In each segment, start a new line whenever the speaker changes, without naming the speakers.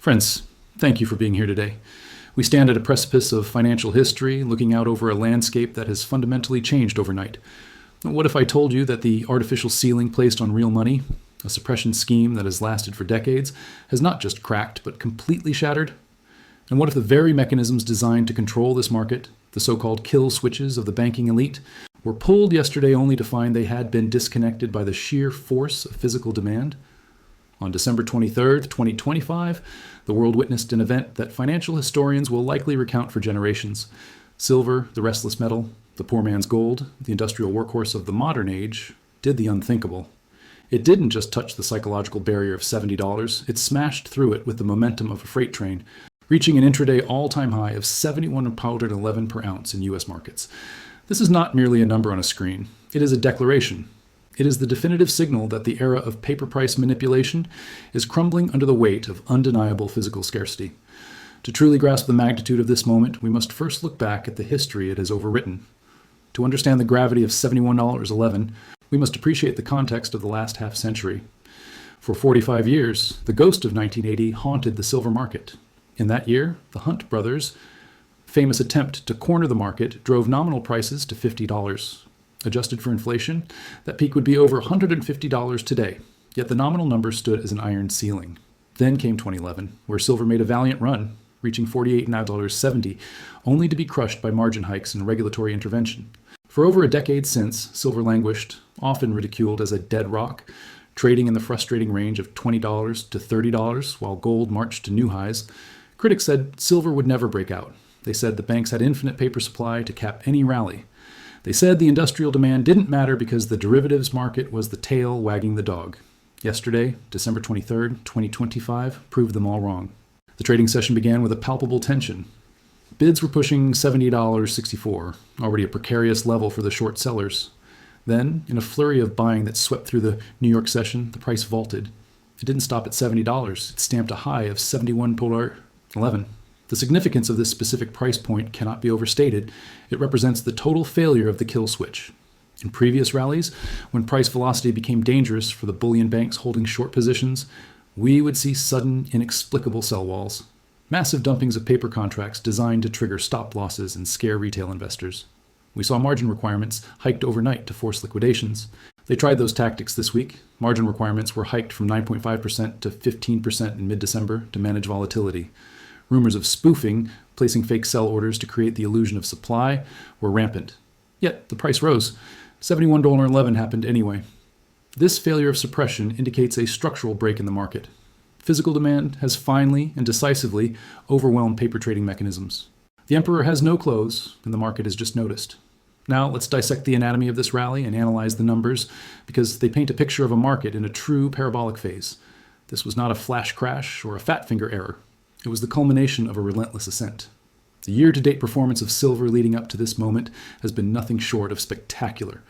Friends, thank you for being here today. We stand at a precipice of financial history, looking out over a landscape that has fundamentally changed overnight. What if I told you that the artificial ceiling placed on real money, a suppression scheme that has lasted for decades, has not just cracked, but completely shattered? And what if the very mechanisms designed to control this market, the so-called kill switches of the banking elite, were pulled yesterday only to find they had been disconnected by the sheer force of physical demand? On December 23, 2025, the world witnessed an event that financial historians will likely recount for generations. Silver, the restless metal, the poor man's gold, the industrial workhorse of the modern age, did the unthinkable. It didn't just touch the psychological barrier of $70, it smashed through it with the momentum of a freight train, reaching an intraday all-time high of $71.11 per ounce in U.S. markets. This is not merely a number on a screen. It is a declaration. It is the definitive signal that the era of paper price manipulation is crumbling under the weight of undeniable physical scarcity. To truly grasp the magnitude of this moment, we must first look back at the history it has overwritten. To understand the gravity of $71.11, we must appreciate the context of the last half-century. For 45 years, the ghost of 1980 haunted the silver market. In that year, the Hunt brothers' famous attempt to corner the market drove nominal prices to $50. Adjusted for inflation, that peak would be over $150 today, yet the nominal number stood as an iron ceiling. Then came 2011, where silver made a valiant run, reaching $48.70, only to be crushed by margin hikes and regulatory intervention. For over a decade since, silver languished, often ridiculed as a dead rock, trading in the frustrating range of $20 to $30 while gold marched to new highs. Critics said silver would never break out. They said the banks had infinite paper supply to cap any rally. They said the industrial demand didn't matter because the derivatives market was the tail wagging the dog. Yesterday, December 23, 2025, proved them all wrong. The trading session began with a palpable tension. Bids were pushing $70.64, already a precarious level for the short sellers. Then, in a flurry of buying that swept through the New York session, the price vaulted. It didn't stop at $70. It stamped a high of $71.11. The significance of this specific price point cannot be overstated. It represents the total failure of the kill switch. In previous rallies, when price velocity became dangerous for the bullion banks holding short positions, we would see sudden, inexplicable sell walls. Massive dumpings of paper contracts designed to trigger stop losses and scare retail investors. We saw margin requirements hiked overnight to force liquidations. They tried those tactics this week. Margin requirements were hiked from 9.5% to 15% in mid-December to manage volatility. Rumors of spoofing, placing fake sell orders to create the illusion of supply, were rampant. Yet the price rose. $71.11 happened anyway. This failure of suppression indicates a structural break in the market. Physical demand has finally and decisively overwhelmed paper trading mechanisms. The emperor has no clothes, and the market has just noticed. Now let's dissect the anatomy of this rally and analyze the numbers, because they paint a picture of a market in a true parabolic phase. This was not a flash crash or a fat finger error. It was the culmination of a relentless ascent. The year-to-date performance of silver leading up to this moment has been nothing short of spectacular.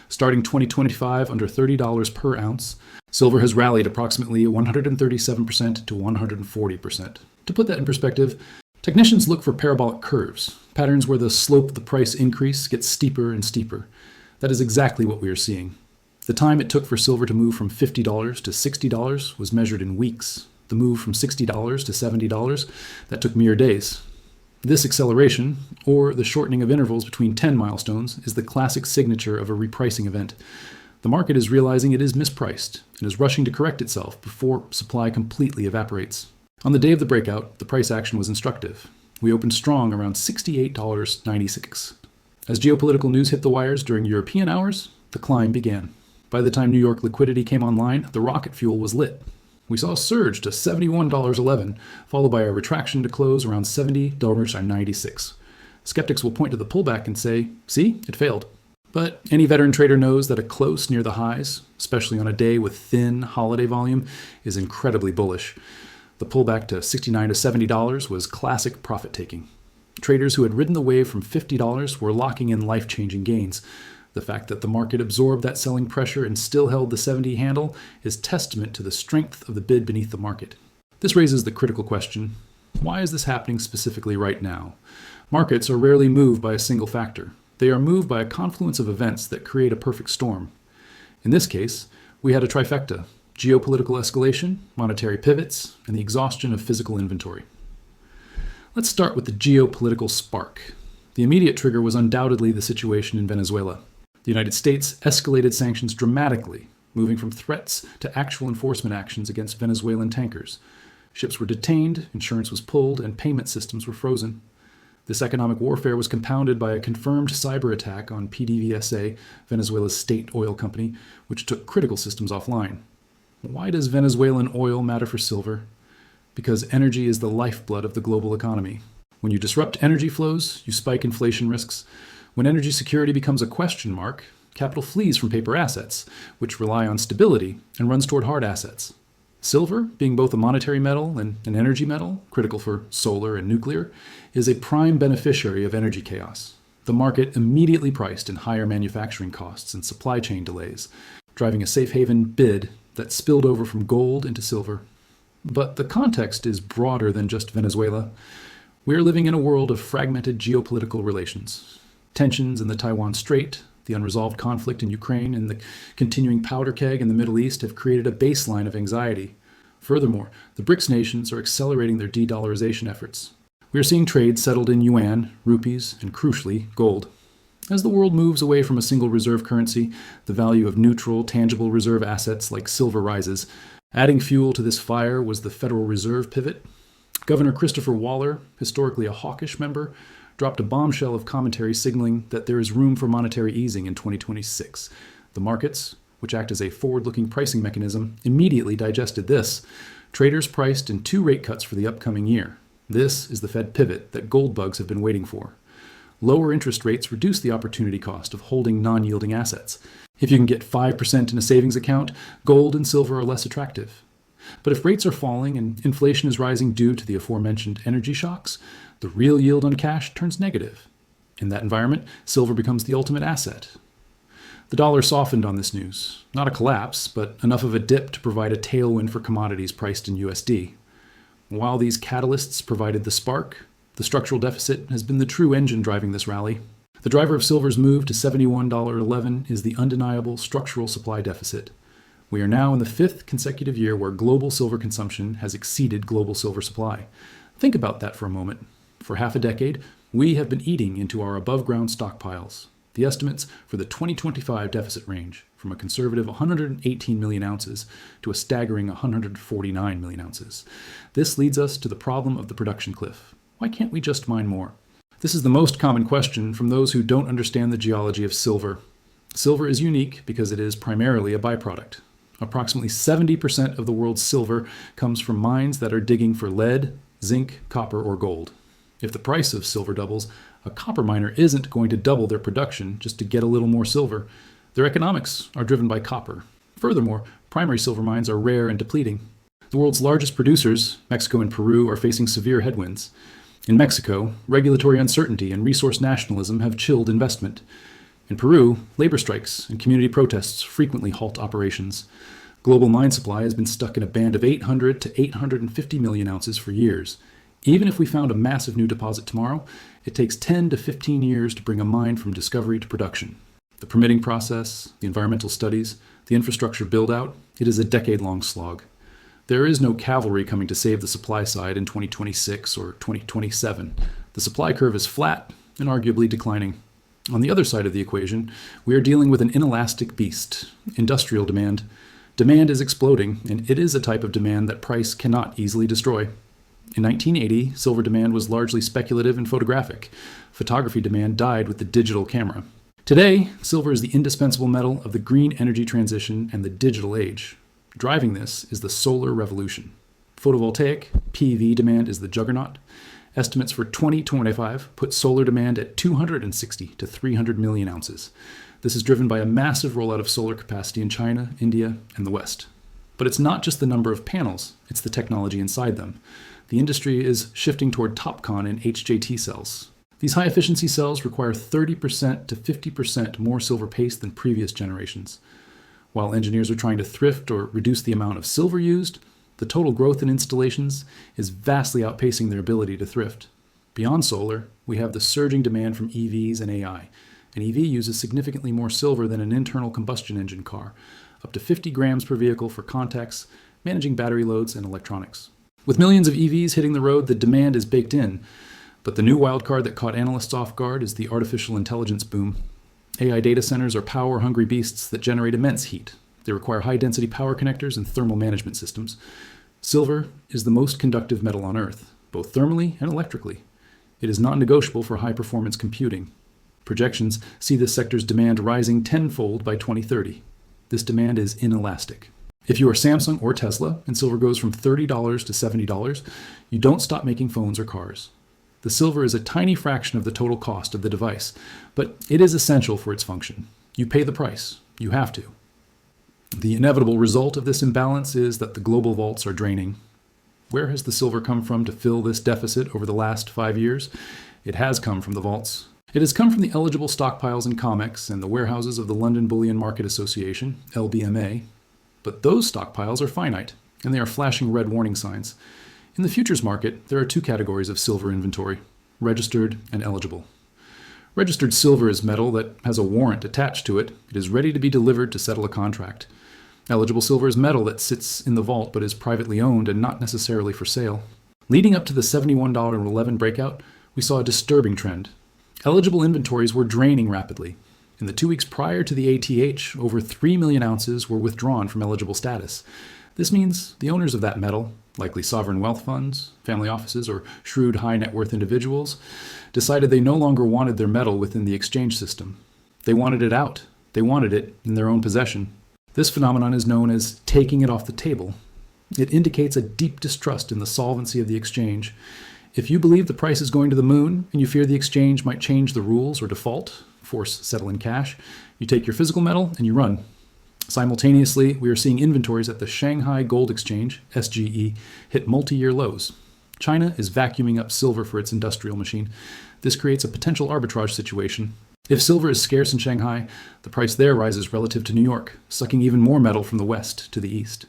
Starting 2025 under $30 per ounce, silver has rallied approximately 137% to 140%. To put that in perspective, technicians look for parabolic curves, patterns where the slope of the price increase gets steeper and steeper. That is exactly what we are seeing. The time it took for silver to move from $50 to $60 was measured in weeks. The move from $60 to $70, that took mere days. This acceleration, or the shortening of intervals between 10 milestones, is the classic signature of a repricing event. The market is realizing it is mispriced and is rushing to correct itself before supply completely evaporates. On the day of the breakout, the price action was instructive. We opened strong around $68.96. As geopolitical news hit the wires during European hours, the climb began. By the time New York liquidity came online, the rocket fuel was lit. We saw a surge to $71.11, followed by a retraction to close around $70.96. Skeptics will point to the pullback and say, see, it failed. But any veteran trader knows that a close near the highs, especially on a day with thin holiday volume, is incredibly bullish. The pullback to $69 to $70 was classic profit-taking. Traders who had ridden the wave from $50 were locking in life-changing gains. The fact that the market absorbed that selling pressure and still held the 70 handle is testament to the strength of the bid beneath the market. This raises the critical question, why is this happening specifically right now? Markets are rarely moved by a single factor. They are moved by a confluence of events that create a perfect storm. In this case, we had a trifecta: geopolitical escalation, monetary pivots, and the exhaustion of physical inventory. Let's start with the geopolitical spark. The immediate trigger was undoubtedly the situation in Venezuela. The United States escalated sanctions dramatically, moving from threats to actual enforcement actions against Venezuelan tankers. Ships were detained, insurance was pulled, and payment systems were frozen. This economic warfare was compounded by a confirmed cyber attack on PDVSA, Venezuela's state oil company, which took critical systems offline. Why does Venezuelan oil matter for silver? Because energy is the lifeblood of the global economy. When you disrupt energy flows, you spike inflation risks. When energy security becomes a question mark, capital flees from paper assets, which rely on stability, and runs toward hard assets. Silver, being both a monetary metal and an energy metal, critical for solar and nuclear, is a prime beneficiary of energy chaos. The market immediately priced in higher manufacturing costs and supply chain delays, driving a safe haven bid that spilled over from gold into silver. But the context is broader than just Venezuela. We are living in a world of fragmented geopolitical relations. Tensions in the Taiwan Strait, the unresolved conflict in Ukraine, and the continuing powder keg in the Middle East have created a baseline of anxiety. Furthermore, the BRICS nations are accelerating their de-dollarization efforts. We are seeing trade settled in yuan, rupees, and crucially, gold. As the world moves away from a single reserve currency, the value of neutral, tangible reserve assets like silver rises. Adding fuel to this fire was the Federal Reserve pivot. Governor Christopher Waller, historically a hawkish member, dropped a bombshell of commentary signaling that there is room for monetary easing in 2026. The markets, which act as a forward-looking pricing mechanism, immediately digested this. Traders priced in 2 rate cuts for the upcoming year. This is the Fed pivot that gold bugs have been waiting for. Lower interest rates reduce the opportunity cost of holding non-yielding assets. If you can get 5% in a savings account, gold and silver are less attractive. But if rates are falling and inflation is rising due to the aforementioned energy shocks, the real yield on cash turns negative. In that environment, silver becomes the ultimate asset. The dollar softened on this news. Not a collapse, but enough of a dip to provide a tailwind for commodities priced in USD. While these catalysts provided the spark, the structural deficit has been the true engine driving this rally. The driver of silver's move to $71.11 is the undeniable structural supply deficit. We are now in the 5th consecutive year where global silver consumption has exceeded global silver supply. Think about that for a moment. For half a decade, we have been eating into our above-ground stockpiles. The estimates for the 2025 deficit range from a conservative 118 million ounces to a staggering 149 million ounces. This leads us to the problem of the production cliff. Why can't we just mine more? This is the most common question from those who don't understand the geology of silver. Silver is unique because it is primarily a byproduct. Approximately 70% of the world's silver comes from mines that are digging for lead, zinc, copper, or gold. If the price of silver doubles, a copper miner isn't going to double their production just to get a little more silver. Their economics are driven by copper. Furthermore, primary silver mines are rare and depleting. The world's largest producers, Mexico and Peru, are facing severe headwinds. In Mexico, regulatory uncertainty and resource nationalism have chilled investment. In Peru, labor strikes and community protests frequently halt operations. Global mine supply has been stuck in a band of 800 to 850 million ounces for years. Even if we found a massive new deposit tomorrow, it takes 10 to 15 years to bring a mine from discovery to production. The permitting process, the environmental studies, the infrastructure build-out, it is a decade-long slog. There is no cavalry coming to save the supply side in 2026 or 2027. The supply curve is flat and arguably declining. On the other side of the equation, we are dealing with an inelastic beast, industrial demand. Demand is exploding, and it is a type of demand that price cannot easily destroy. In 1980, silver demand was largely speculative and photographic. Photography demand died with the digital camera. Today, silver is the indispensable metal of the green energy transition and the digital age. Driving this is the solar revolution. Photovoltaic, PV demand is the juggernaut. Estimates for 2025 put solar demand at 260 to 300 million ounces. This is driven by a massive rollout of solar capacity in China, India, and the West. But it's not just the number of panels, it's the technology inside them. The industry is shifting toward TOPCon and HJT cells. These high-efficiency cells require 30% to 50% more silver paste than previous generations. While engineers are trying to thrift or reduce the amount of silver used, the total growth in installations is vastly outpacing their ability to thrift. Beyond solar, we have the surging demand from EVs and AI. An EV uses significantly more silver than an internal combustion engine car. up to 50 grams per vehicle for contacts, managing battery loads, and electronics. With millions of EVs hitting the road, the demand is baked in. But the new wildcard that caught analysts off guard is the artificial intelligence boom. AI data centers are power-hungry beasts that generate immense heat. They require high-density power connectors and thermal management systems. Silver is the most conductive metal on Earth, both thermally and electrically. It is non-negotiable for high-performance computing. Projections see this sector's demand rising tenfold by 2030. This demand is inelastic. If you are Samsung or Tesla and silver goes from $30 to $70, you don't stop making phones or cars. The silver is a tiny fraction of the total cost of the device, but it is essential for its function. You pay the price. You have to. The inevitable result of this imbalance is that the global vaults are draining. Where has the silver come from to fill this deficit over the last 5 years? It has come from the vaults. It has come from the eligible stockpiles in COMEX and the warehouses of the London Bullion Market Association, LBMA. But those stockpiles are finite, and they are flashing red warning signs. In the futures market, there are two categories of silver inventory: registered and eligible. Registered silver is metal that has a warrant attached to it. It is ready to be delivered to settle a contract. Eligible silver is metal that sits in the vault but is privately owned and not necessarily for sale. Leading up to the $71.11 breakout, we saw a disturbing trend. Eligible inventories were draining rapidly. In the 2 weeks prior to the ATH, over 3 million ounces were withdrawn from eligible status. This means the owners of that metal, likely sovereign wealth funds, family offices, or shrewd high net worth individuals, decided they no longer wanted their metal within the exchange system. They wanted it out. They wanted it in their own possession. This phenomenon is known as taking it off the table. It indicates a deep distrust in the solvency of the exchange. If you believe the price is going to the moon and you fear the exchange might change the rules or default, force settle in cash, you take your physical metal and you run. Simultaneously, we are seeing inventories at the Shanghai Gold Exchange, SGE, hit multi-year lows. China is vacuuming up silver for its industrial machine. This creates a potential arbitrage situation. If silver is scarce in Shanghai, the price there rises relative to New York, sucking even more metal from the west to the east.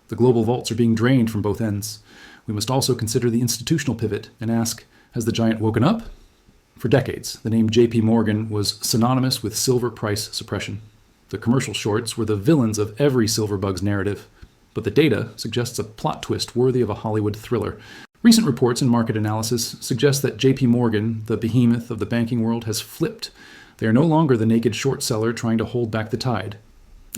The global vaults are being drained from both ends. We must also consider the institutional pivot and ask, has the giant woken up? For decades, the name JP Morgan was synonymous with silver price suppression. The commercial shorts were the villains of every silver bug's narrative, but the data suggests a plot twist worthy of a Hollywood thriller. Recent reports and market analysis suggest that JP Morgan, the behemoth of the banking world, has flipped. They are no longer the naked short seller trying to hold back the tide.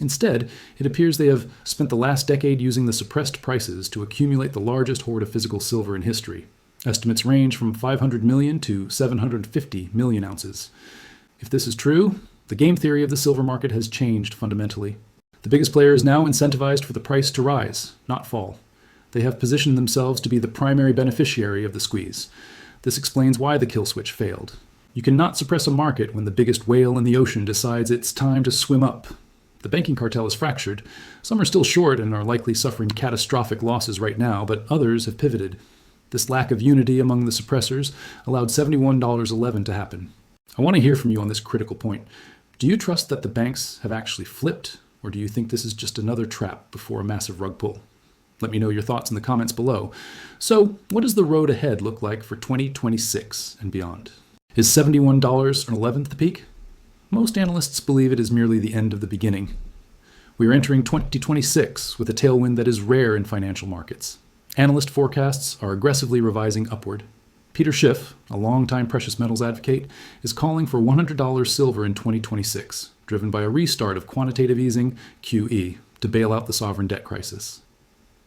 Instead, it appears they have spent the last decade using the suppressed prices to accumulate the largest hoard of physical silver in history. Estimates range from 500 million to 750 million ounces. If this is true, the game theory of the silver market has changed fundamentally. The biggest player is now incentivized for the price to rise, not fall. They have positioned themselves to be the primary beneficiary of the squeeze. This explains why the kill switch failed. You cannot suppress a market when the biggest whale in the ocean decides it's time to swim up. The banking cartel is fractured. Some are still short and are likely suffering catastrophic losses right now, but others have pivoted. This lack of unity among the suppressors allowed $71.11 to happen. I want to hear from you on this critical point. Do you trust that the banks have actually flipped, or do you think this is just another trap before a massive rug pull? Let me know your thoughts in the comments below. So, what does the road ahead look like for 2026 and beyond? Is $71.11 the peak? Most analysts believe it is merely the end of the beginning. We are entering 2026 with a tailwind that is rare in financial markets. Analyst forecasts are aggressively revising upward. Peter Schiff, a longtime precious metals advocate, is calling for $100 silver in 2026, driven by a restart of quantitative easing, QE, to bail out the sovereign debt crisis.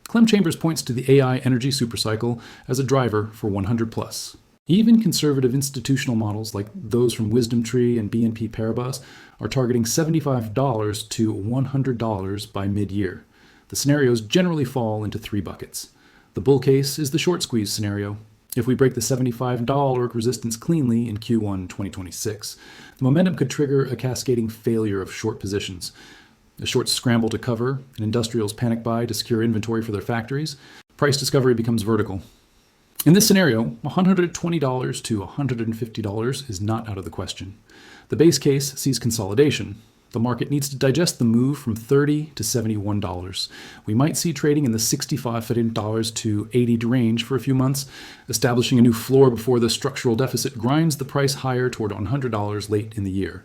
Clem Chambers points to the AI energy supercycle as a driver for 100 plus. Even conservative institutional models like those from WisdomTree and BNP Paribas are targeting $75 to $100 by mid-year. The scenarios generally fall into three buckets. The bull case is the short squeeze scenario. If we break the $75 resistance cleanly in Q1 2026, the momentum could trigger a cascading failure of short positions. The shorts scramble to cover, and industrials panic buy to secure inventory for their factories. Price discovery becomes vertical. In this scenario, $120 to $150 is not out of the question. The base case sees consolidation. The market needs to digest the move from $30 to $71. We might see trading in the $65 to $80 range for a few months, establishing a new floor before the structural deficit grinds the price higher toward $100 late in the year.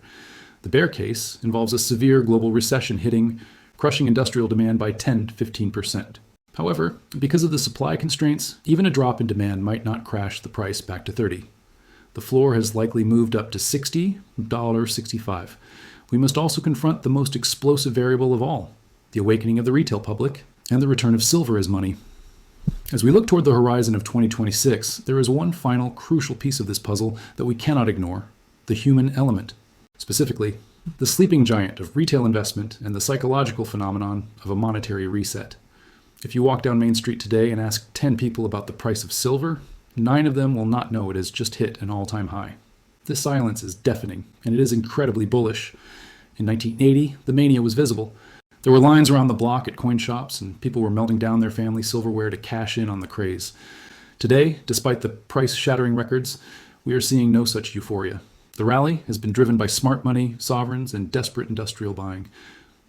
The bear case involves a severe global recession hitting, crushing industrial demand by 10 to 15%. However, because of the supply constraints, even a drop in demand might not crash the price back to 30. The floor has likely moved up to $60.65. We must also confront the most explosive variable of all, the awakening of the retail public and the return of silver as money. As we look toward the horizon of 2026, there is one final crucial piece of this puzzle that we cannot ignore: the human element. Specifically, the sleeping giant of retail investment and the psychological phenomenon of a monetary reset. If you walk down Main Street today and ask 10 people about the price of silver, 9 of them will not know it has just hit an all-time high. This silence is deafening, and it is incredibly bullish. In 1980, the mania was visible. There were lines around the block at coin shops, and people were melting down their family silverware to cash in on the craze. Today, despite the price-shattering records, we are seeing no such euphoria. The rally has been driven by smart money, sovereigns, and desperate industrial buying.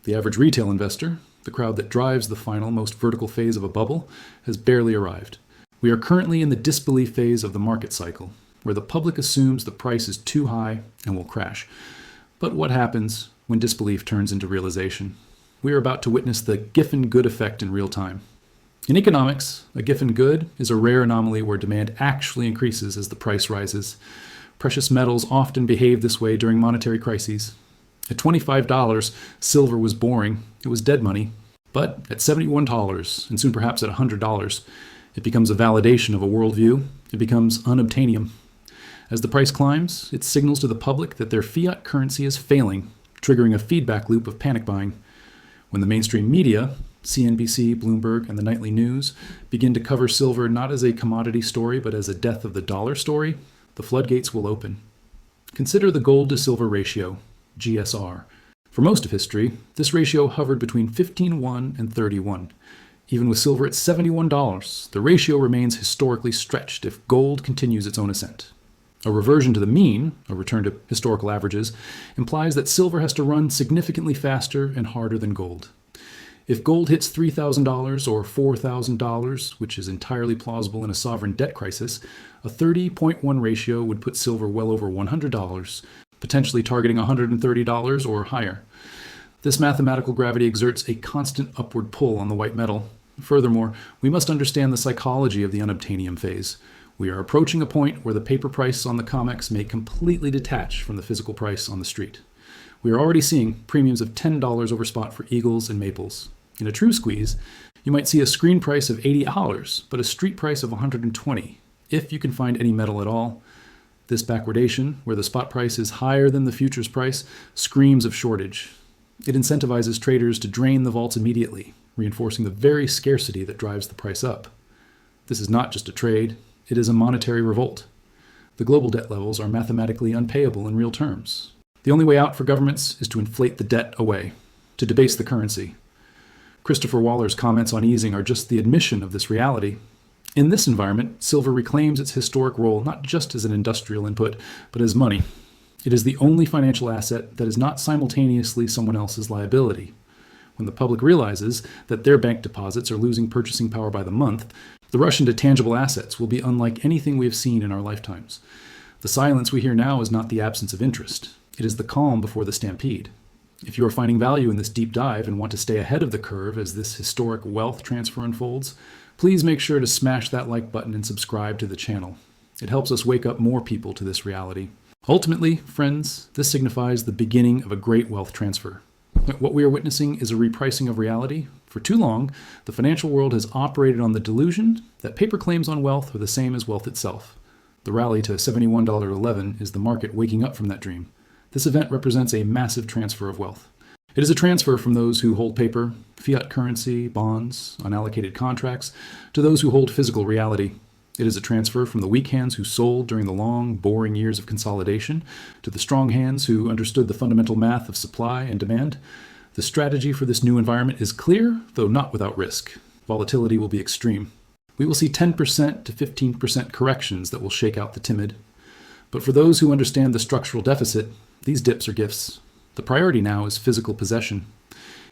The average retail investor, the crowd that drives the final, most vertical phase of a bubble, has barely arrived. We are currently in the disbelief phase of the market cycle, where the public assumes the price is too high and will crash. But what happens when disbelief turns into realization? We are about to witness the Giffen good effect in real time. In economics, a Giffen good is a rare anomaly where demand actually increases as the price rises. Precious metals often behave this way during monetary crises. At $25, silver was boring. It was dead money. But at $71, and soon perhaps at $100, it becomes a validation of a worldview. It becomes unobtainium. As the price climbs, it signals to the public that their fiat currency is failing, triggering a feedback loop of panic buying. When the mainstream media, CNBC, Bloomberg, and the nightly news, begin to cover silver not as a commodity story but as a death of the dollar story, the floodgates will open. Consider the gold to silver ratio, GSR. For most of history, this ratio hovered between 15:1 and 30:1. Even with silver at $71, the ratio remains historically stretched if gold continues its own ascent. A reversion to the mean, a return to historical averages, implies that silver has to run significantly faster and harder than gold. If gold hits $3,000 or $4,000, which is entirely plausible in a sovereign debt crisis, a 30.1 ratio would put silver well over $100, potentially targeting $130 or higher. This mathematical gravity exerts a constant upward pull on the white metal. Furthermore, we must understand the psychology of the unobtainium phase. We are approaching a point where the paper price on the COMEX may completely detach from the physical price on the street. We are already seeing premiums of $10 over spot for eagles and maples. In a true squeeze, you might see a screen price of $80, but a street price of $120, if you can find any metal at all. This backwardation, where the spot price is higher than the futures price, screams of shortage. It incentivizes traders to drain the vaults immediately, reinforcing the very scarcity that drives the price up. This is not just a trade, it is a monetary revolt. The global debt levels are mathematically unpayable in real terms. The only way out for governments is to inflate the debt away, to debase the currency. Christopher Waller's comments on easing are just the admission of this reality. In this environment, silver reclaims its historic role not just as an industrial input, but as money. It is the only financial asset that is not simultaneously someone else's liability. When the public realizes that their bank deposits are losing purchasing power by the month, the rush into tangible assets will be unlike anything we have seen in our lifetimes. The silence we hear now is not the absence of interest. It is the calm before the stampede. If you are finding value in this deep dive and want to stay ahead of the curve as this historic wealth transfer unfolds, please make sure to smash that like button and subscribe to the channel. It helps us wake up more people to this reality. Ultimately, friends, this signifies the beginning of a great wealth transfer. What we are witnessing is a repricing of reality. For too long, the financial world has operated on the delusion that paper claims on wealth are the same as wealth itself. The rally to $71.11 is the market waking up from that dream. This event represents a massive transfer of wealth. It is a transfer from those who hold paper, fiat currency, bonds, unallocated contracts, to those who hold physical reality. It is a transfer from the weak hands who sold during the long, boring years of consolidation to the strong hands who understood the fundamental math of supply and demand. The strategy for this new environment is clear, though not without risk. Volatility will be extreme. We will see 10% to 15% corrections that will shake out the timid. But for those who understand the structural deficit, these dips are gifts. The priority now is physical possession.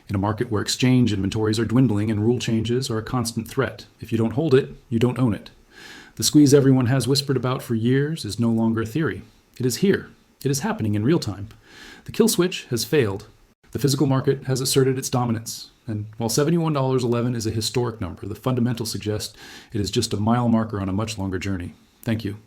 In a market where exchange inventories are dwindling and rule changes are a constant threat, if you don't hold it, you don't own it. The squeeze everyone has whispered about for years is no longer a theory. It is here. It is happening in real time. The kill switch has failed. The physical market has asserted its dominance, and while $71.11 is a historic number, the fundamentals suggest it is just a mile marker on a much longer journey. Thank you.